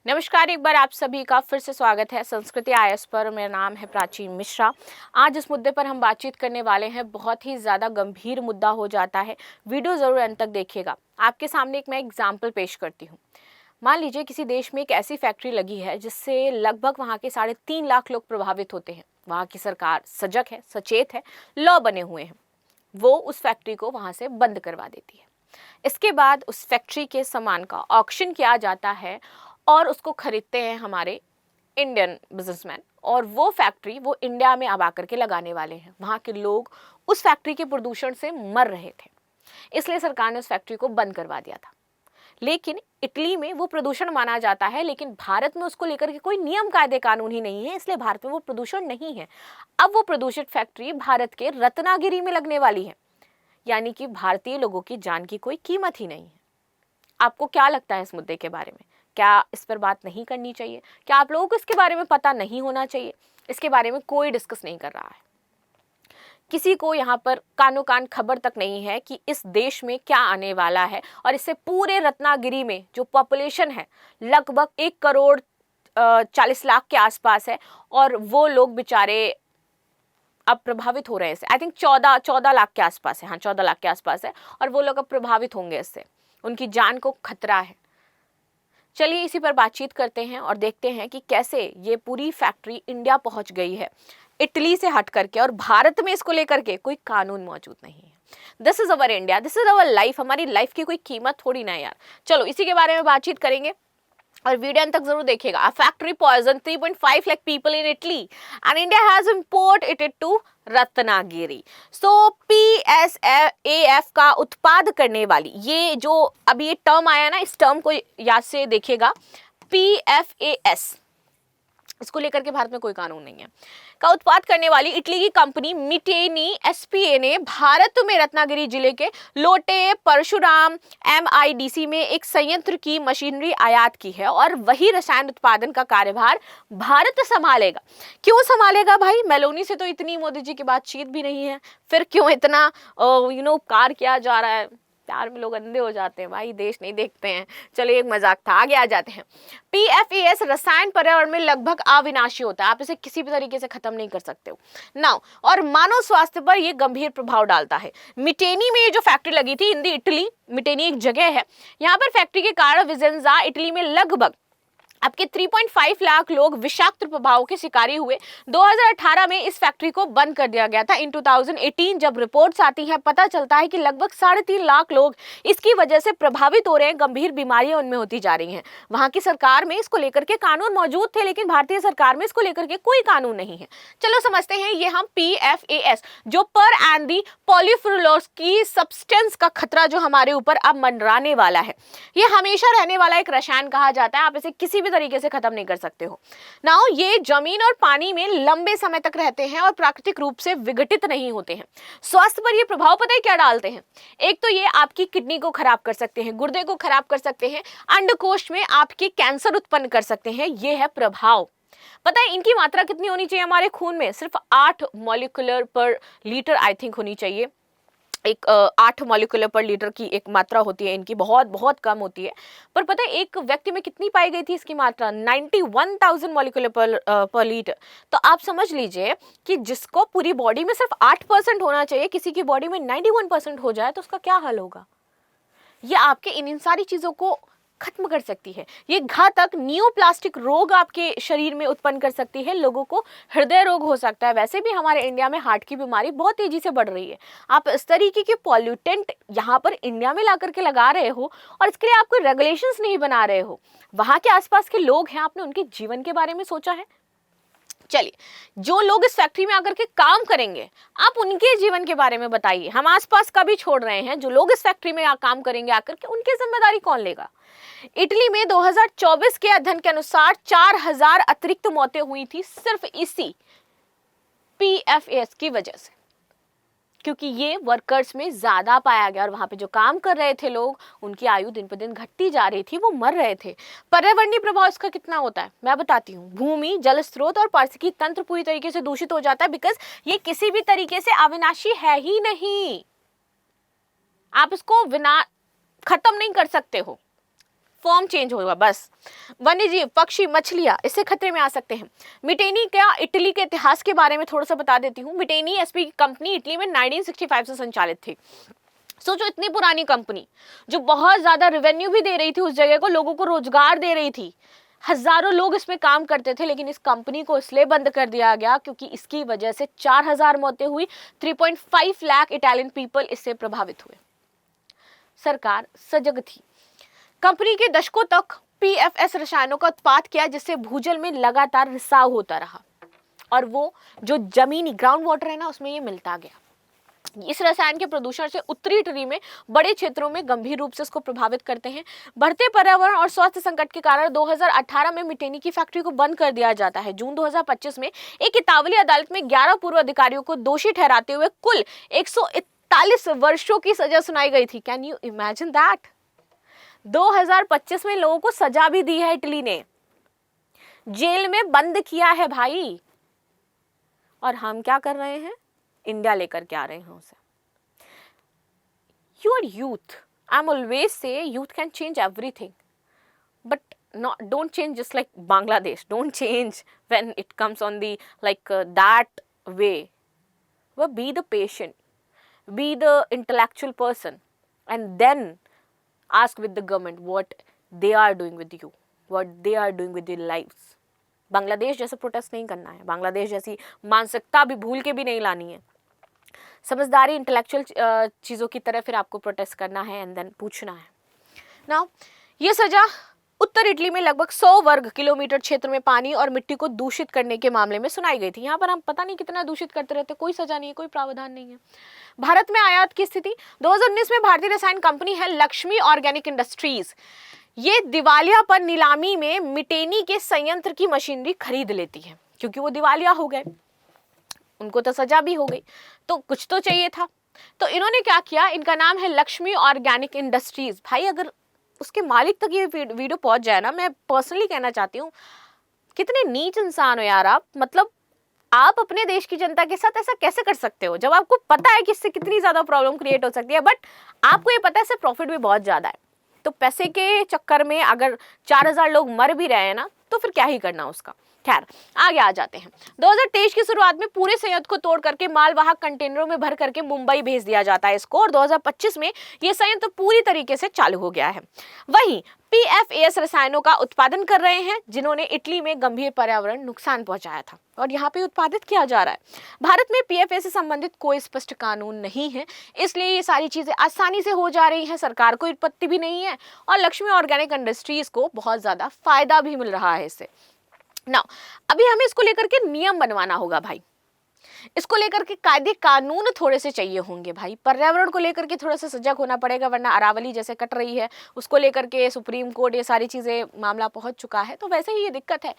नमस्कार, एक बार आप सभी का फिर से स्वागत है संस्कृति आईएएस पर। मेरा नाम है प्राची मिश्रा। आज इस मुद्दे पर हम बातचीत करने वाले हैं। बहुत ही ज़्यादा गंभीर मुद्दा हो जाता है। वीडियो ज़रूर अंत तक देखिएगा। आपके सामने एक मैं एग्जाम्पल पेश करती हूँ। मान लीजिए किसी देश में एक ऐसी फैक्ट्री लगी है जिससे लगभग वहाँ के 3.5 लाख लोग प्रभावित होते हैं। वहाँ की सरकार सजग है, सचेत है, लॉ बने हुए हैं। वो उस फैक्ट्री को वहाँ से बंद करवा देती है। इसके बाद उस फैक्ट्री के सामान का ऑक्शन किया जाता है और उसको खरीदते हैं हमारे इंडियन बिजनेसमैन, और वो फैक्ट्री वो इंडिया में अब आकर के लगाने वाले हैं। वहाँ के लोग उस फैक्ट्री के प्रदूषण से मर रहे थे, इसलिए सरकार ने उस फैक्ट्री को बंद करवा दिया था। लेकिन इटली में वो प्रदूषण माना जाता है, लेकिन भारत में उसको लेकर के कोई नियम कायदे कानून ही नहीं है, इसलिए भारत में वो प्रदूषण नहीं है। अब वो प्रदूषित फैक्ट्री भारत के रत्नागिरी में लगने वाली है, यानी कि भारतीय लोगों की जान की कोई कीमत ही नहीं है। आपको क्या लगता है इस मुद्दे के बारे में? क्या इस पर बात नहीं करनी चाहिए? क्या आप लोगों को इसके बारे में पता नहीं होना चाहिए? इसके बारे में कोई डिस्कस नहीं कर रहा है। किसी को यहाँ पर कानो कान खबर तक नहीं है कि इस देश में क्या आने वाला है, और इससे पूरे रत्नागिरी में जो पॉपुलेशन है लगभग 1 करोड़ 40 लाख के आसपास है, और वो लोग बेचारे अब प्रभावित हो रहे हैं इससे। आई थिंक 14 लाख के आसपास है। हाँ, 14 लाख के आसपास है, और वो लोग अब प्रभावित होंगे इससे। उनकी जान को खतरा है। चलिए इसी पर बातचीत करते हैं और देखते हैं कि कैसे ये पूरी फैक्ट्री इंडिया पहुंच गई है, इटली से हट करके, और भारत में इसको लेकर के कोई कानून मौजूद नहीं है। This is our India, this is our life. हमारी लाइफ की कोई कीमत थोड़ी ना है यार। चलो इसी के बारे में बातचीत करेंगे, और वीडियो अंत तक जरूर देखिएगा। A factory poisoned 3.5 lakh people in Italy and India has imported it to Ratnagiri. So PFAS का उत्पाद करने वाली, ये जो अभी ये टर्म आया ना, इस टर्म को याद से देखिएगा। PFAS, इसको लेकर के भारत में कोई कानून नहीं है, का उत्पाद करने वाली इटली की कंपनी मिटेनी SPA ने भारत में रत्नागिरी जिले के लोटे परशुराम MIDC में एक संयंत्र की मशीनरी आयात की है, और वही रसायन उत्पादन का कार्यभार भारत संभालेगा। क्यों संभालेगा भाई? मेलोनी से तो इतनी मोदी जी की बातचीत भी नहीं है, फिर क्यों इतना उपकार किया जा रहा है? प्यार में लोग अंधे हो जाते हैं भाई, देश नहीं देखते हैं। चलिए एक मजाक था, आगे आ जाते हैं। PFAS रसायन पर्यावरण में लगभग अविनाशी होता है, आप इसे किसी भी तरीके से खत्म नहीं कर सकते हो नाउ, और मानव स्वास्थ्य पर यह गंभीर प्रभाव डालता है। मिटेनी में ये जो फैक्ट्री लगी थी, इन दी इटली, मिटेनी एक जगह है, यहाँ पर फैक्ट्री के कारण विजेंजा इटली में लगभग आपके 3.5 लाख लोग विषाक्त प्रभाव के शिकारी हुए। 2018 में इस फैक्ट्री को बंद कर दिया गया था। इन 2018 जब रिपोर्ट्स आती हैं, पता चलता है कि लगभग 3.5 लाख लोग इसकी वजह से प्रभावित हो रहे हैं। गंभीर बीमारियां उनमें होती जा रही हैं। वहां की सरकार में इसको लेकर के कानून मौजूद थे, लेकिन भारतीय सरकार में इसको लेकर के कोई कानून नहीं है। चलो समझते हैं ये हम PFAS, जो पर एंडी पॉलीफ्यूलोस की सब्सटेंस का खतरा जो हमारे ऊपर अब मंडराने वाला है, ये हमेशा रहने वाला एक रसायन कहा जाता है। आप इसे किसी भी तरीके से खत्म नहीं कर सकते हो नाउ। ये जमीन और पानी में लंबे समय तक रहते हैं और प्राकृतिक रूप से विघटित नहीं होते हैं। स्वास्थ्य पर ये प्रभाव पता है क्या डालते हैं? एक तो ये आपकी किडनी को खराब कर सकते हैं, गुर्दे को खराब कर सकते हैं, अंडकोश में आपके कैंसर उत्पन्न कर सकते हैं। ये है प्रभाव। पता है इनकी मात्रा कितनी होनी चाहिए हमारे खून में? सिर्फ 8 मॉलिक्यूलर पर लीटर आई थिंक होनी चाहिए। 8 मॉलिक्यूलर पर लीटर की एक मात्रा होती है इनकी, बहुत बहुत कम होती है। पर पता है एक व्यक्ति में कितनी पाई गई थी इसकी मात्रा? 91,000 मॉलिक्यूलर पर लीटर। तो आप समझ लीजिए कि जिसको पूरी बॉडी में सिर्फ 8% होना चाहिए, किसी की बॉडी में 91% हो जाए तो उसका क्या हाल होगा? ये आपके इन सारी चीजों को खत्म कर सकती है। ये घातक नियोप्लास्टिक रोग आपके शरीर में उत्पन्न कर सकती है। लोगों को हृदय रोग हो सकता है। वैसे भी हमारे इंडिया में हार्ट की बीमारी बहुत तेजी से बढ़ रही है। आप इस तरीके के पॉल्यूटेंट यहाँ पर इंडिया में ला करके लगा रहे हो, और इसके लिए आप कोई रेगुलेशंस नहीं बना रहे हो। वहां के आसपास के लोग हैं, आपने उनके जीवन के बारे में सोचा है? चलिए, जो लोग इस फैक्ट्री में आकर के काम करेंगे, आप उनके जीवन के बारे में बताइए। हम आसपास का भी छोड़ रहे हैं, जो लोग इस फैक्ट्री में काम करेंगे आकर के, उनकी जिम्मेदारी कौन लेगा? इटली में 2024 के अध्ययन के अनुसार 4000 अतिरिक्त मौतें हुई थी सिर्फ इसी PFAS की वजह से, क्योंकि ये वर्कर्स में ज्यादा पाया गया, और वहां पे जो काम कर रहे थे लोग, उनकी आयु दिन पर दिन घटती जा रही थी, वो मर रहे थे। पर्यावरणीय प्रभाव इसका कितना होता है मैं बताती हूँ। भूमि, जल स्रोत और पारिस्थितिकी तंत्र पूरी तरीके से दूषित हो जाता है, बिकॉज ये किसी भी तरीके से अविनाशी है ही नहीं। आप इसको खत्म नहीं कर सकते हो। फॉर्म चेंज होगा बस। वन्य जीव, पक्षी, मछलियां इससे खतरे में आ सकते हैं। मिटेनी क्या, इटली के इतिहास के बारे में थोड़ा सा बता देती हूँ। मिटेनी एसपी की कंपनी इटली में 1965 से संचालित थी। सोचो, इतनी पुरानी कंपनी जो बहुत ज्यादा रेवेन्यू भी दे रही थी उस जगह को, लोगों को रोजगार दे रही थी, हजारों लोग इसमें काम करते थे, लेकिन इस कंपनी को इसलिए बंद कर दिया गया क्योंकि इसकी वजह से 4000 मौतें हुई, 3.5 लाख इटालियन पीपल इससे प्रभावित हुए। सरकार सजग थी। कंपनी के दशकों तक पीएफएस रसायनों का उत्पाद किया, जिससे भूजल में लगातार रिसाव होता रहा और वो जो जमीनी ग्राउंड वाटर है ना, उसमें ये मिलता गया। इस रसायन के प्रदूषण से उत्तरी इटली में बड़े क्षेत्रों में गंभीर रूप से इसको प्रभावित करते हैं। बढ़ते पर्यावरण और स्वास्थ्य संकट के कारण 2018 में मिटेनी की फैक्ट्री को बंद कर दिया जाता है। जून 2025 में एक इतालवी अदालत में 11 पूर्व अधिकारियों को दोषी ठहराते हुए कुल 141 वर्षों की सजा सुनाई गई थी। Can you imagine that? 2025 में लोगों को सजा भी दी है इटली ने, जेल में बंद किया है भाई। और हम क्या कर रहे हैं? इंडिया लेकर के आ रहे हैं उसे। You are youth. I'm always say youth can change everything, but don't change just like Bangladesh. Don't change when it comes on the that way. Well, be the patient, be the intellectual person, and then ask with the government what they are doing with you, what they are doing with their lives. Bangladesh जैसे protest नहीं करना है, बांग्लादेश जैसी मानसिकता भी भूल के भी नहीं लानी है। समझदारी, इंटेलेक्चुअल चीज़ों की तरह फिर आपको प्रोटेस्ट करना है एंड देन पूछना है ना। ये सजा उत्तर इटली में लगभग 100 वर्ग किलोमीटर क्षेत्र में पानी और मिट्टी को दूषित करने के मामले में सुनाई गई थी। यहाँ पर हम पता नहीं कितना दूषित करते रहते, कोई सजा नहीं है, कोई प्रावधान नहीं है। भारत में आयात की स्थिति 2019 में भारतीय रसायन कंपनी है लक्ष्मी ऑर्गेनिक इंडस्ट्रीज, ये दिवालिया पर नीलामी में मिटेनी के संयंत्र की मशीनरी खरीद लेती है क्योंकि वो दिवालिया हो गए, उनको तो सजा भी हो गई, तो कुछ तो चाहिए था। तो इन्होंने क्या किया, इनका नाम है लक्ष्मी ऑर्गेनिक इंडस्ट्रीज। भाई अगर उसके मालिक तक ये वीडियो पहुंच जाए ना, मैं पर्सनली कहना चाहती हूँ, कितने नीच इंसान हो यार आप। मतलब आप अपने देश की जनता के साथ ऐसा कैसे कर सकते हो जब आपको पता है कि इससे कितनी ज्यादा प्रॉब्लम क्रिएट हो सकती है, बट आपको ये पता है इससे प्रॉफिट भी बहुत ज्यादा है। तो पैसे के चक्कर में अगर 4000 लोग मर भी रहे हैं ना, तो फिर क्या ही करना उसका। खैर आगे आ जाते हैं। 2023 की शुरुआत में पूरे संयंत्र को तोड़ करके मालवाहक कंटेनरों में भर करके मुंबई भेज दिया जाता है इसको, और 2025 में यह संयंत्र पूरी तरीके से चालू हो गया है। वहीं पीएफएस रसायनों का उत्पादन कर रहे हैं जिन्होंने इटली में गंभीर पर्यावरण नुकसान पहुंचाया था, और यहाँ पे उत्पादित किया जा रहा है। भारत में पीएफएस से संबंधित कोई स्पष्ट कानून नहीं है, इसलिए ये सारी चीजें आसानी से हो जा रही हैं, सरकार को विपत्ति भी नहीं है और लक्ष्मी ऑर्गेनिक इंडस्ट्रीज को बहुत ज्यादा फायदा भी मिल रहा है इससे। ना अभी हमें इसको लेकर के नियम बनवाना होगा भाई, इसको लेकर के कायदे कानून थोड़े से चाहिए होंगे भाई। पर्यावरण को लेकर के थोड़ा सा सजग होना पड़ेगा, वरना अरावली जैसे कट रही है उसको लेकर के सुप्रीम कोर्ट ये सारी चीजें मामला पहुंच चुका है, तो वैसे ही ये दिक्कत है।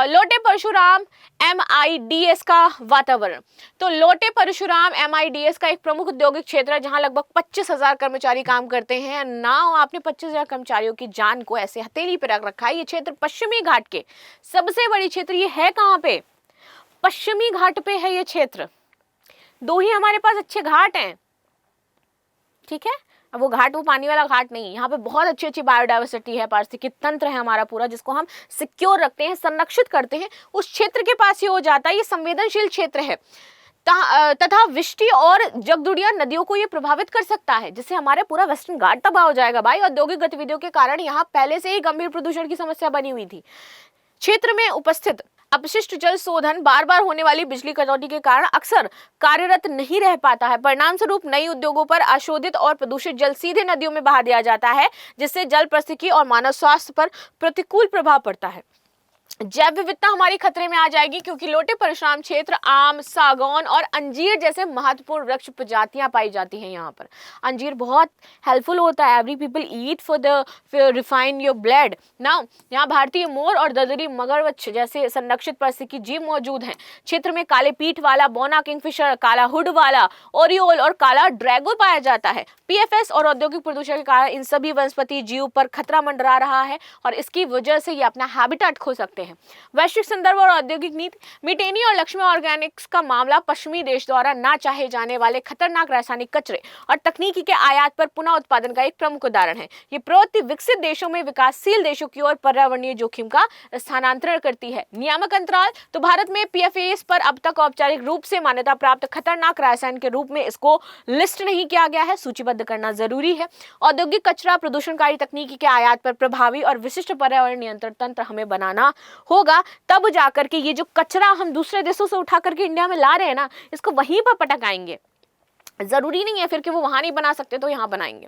लोटे परशुराम MIDS का वातावरण, तो लोटे परशुराम MIDS का एक प्रमुख औद्योगिक क्षेत्र है जहां लगभग 25,000 कर्मचारी काम करते हैं। ना आपने 25,000 कर्मचारियों की जान को ऐसे हथेली पे रख रखा है। ये क्षेत्र पश्चिमी घाट के सबसे बड़ी क्षेत्र ये है कहाँ पे? पश्चिमी घाट पे है ये क्षेत्र। दो ही हमारे पास अच्छे घाट हैं, ठीक है। अब वो घाट वो पानी वाला घाट नहीं, यहाँ पे बहुत अच्छी अच्छी बायोडाइवर्सिटी है, पारिस्थितिकी तंत्र है हमारा पूरा, जिसको हम सिक्योर रखते हैं, संरक्षित करते हैं। उस क्षेत्र के पास ही हो जाता है, ये संवेदनशील क्षेत्र है तथा विष्टि और जगदुड़िया नदियों को ये प्रभावित कर सकता है, जिससे हमारे पूरा वेस्टर्न घाट तबाह हो जाएगा भाई। औद्योगिक गतिविधियों के कारण यहाँ पहले से ही गंभीर प्रदूषण की समस्या बनी हुई थी। क्षेत्र में उपस्थित अपशिष्ट जल शोधन बार बार होने वाली बिजली कटौती के कारण अक्सर कार्यरत नहीं रह पाता है। परिणाम स्वरूप नई उद्योगों पर अशोधित और प्रदूषित जल सीधे नदियों में बहा दिया जाता है, जिससे जल पारिस्थितिकी और मानव स्वास्थ्य पर प्रतिकूल प्रभाव पड़ता है। जैव विविधता हमारी खतरे में आ जाएगी क्योंकि लोटे परशुराम क्षेत्र आम, सागौन और अंजीर जैसे महत्वपूर्ण वृक्ष प्रजातियां पाई जाती हैं। यहाँ पर अंजीर बहुत हेल्पफुल होता है, every people eat for the refine your blood ना। यहाँ भारतीय मोर और ददरी मगरमच्छ जैसे संरक्षित पारिस्थितिकी जीव मौजूद हैं। क्षेत्र में काले पीठ वाला बोना किंगफिशर, काला हुड वाला ओरियोल और काला ड्रैगो पाया जाता है। पीएफएस और औद्योगिक प्रदूषण के कारण इन सभी वनस्पति जीव पर खतरा मंडरा रहा है और इसकी वजह से ये अपना हैबिटेट खो सकते हैं। देखते हैं। वैश्विक संदर्भ और औद्योगिक नीति। मिटेनी और लक्ष्मी ऑर्गेनिक्स का मामला पश्चिमी देश द्वारा ना चाहे जाने वाले खतरनाक रासायनिक कचरे और तकनीकी के आयात पर पुनः उत्पादन का एक प्रमुख उदाहरण है। ये प्रवृत्ति विकसित देशों में विकासशील देशों की ओर पर्यावरणीय जोखिम का स्थानांतरण करती है। नियामक अंतराल। तो भारत में पीएफएस पर अब तक औपचारिक रूप से मान्यता प्राप्त खतरनाक रासायन के रूप में इसको लिस्ट नहीं किया गया है, सूचीबद्ध करना जरूरी है। औद्योगिक कचरा प्रदूषणकारी तकनीकी के आयात पर प्रभावी और विशिष्ट पर्यावरण नियंत्रण तंत्र हमें बनाना होगा, तब जाकर के ये जो कचरा हम दूसरे देशों से उठा करके इंडिया में ला रहे हैं ना, इसको वहीं पर पटकाएंगे। जरूरी नहीं है फिर कि वो वहां नहीं बना सकते तो यहां बनाएंगे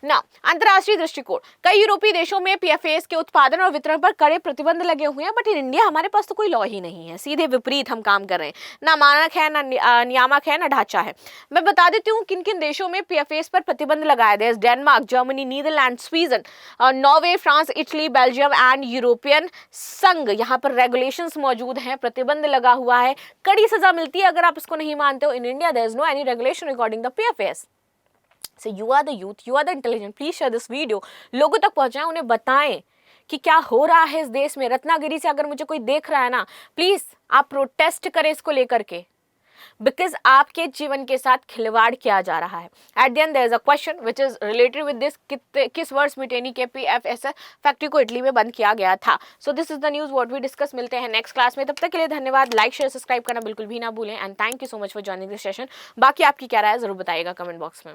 ना। अंतर्राष्ट्रीय दृष्टिकोण। कई यूरोपीय देशों में पीएफएस के उत्पादन और वितरण पर कड़े प्रतिबंध लगे हुए हैं, बट इन इंडिया हमारे पास तो कोई लॉ ही नहीं है, सीधे विपरीत हम काम कर रहे हैं। ना मानक है, ना नियामक है, ना ढांचा है। मैं बता देती हूँ किन किन देशों में पीएफएस पर प्रतिबंध लगाए गए। Denmark, Germany, Netherlands, Sweden, Norway, France, Italy, Belgium and European संघ। यहाँ पर रेगुलेशंस मौजूद हैं, प्रतिबंध लगा हुआ है, कड़ी सजा मिलती है अगर आप इसको नहीं मानते हो। In India there is no any regulation regarding the PFS. So you are the youth, you are the intelligent. Please share this video. लोगों तक पहुंचाएं, उन्हें बताएं कि क्या हो रहा है इस देश में। रत्नागिरी से अगर मुझे कोई देख रहा है ना, प्लीज आप प्रोटेस्ट करें इसको लेकर के, बिकॉज आपके जीवन के साथ खिलवाड़ किया जा रहा है। At the end there is a question which is related with this. किस वर्ष मिटेनी के पीएफएस फैक्ट्री को इटली में बंद किया गया था। So this is the news what we discuss. मिलते हैं नेक्स्ट क्लास में, तब तक के लिए धन्यवाद। लाइक शेयर सब्सक्राइब करना बिल्कुल भी ना भूलें and thank you so much for joining this session. बाकी आपकी क्या राय है जरूर बताइएगा कमेंट बॉक्स में।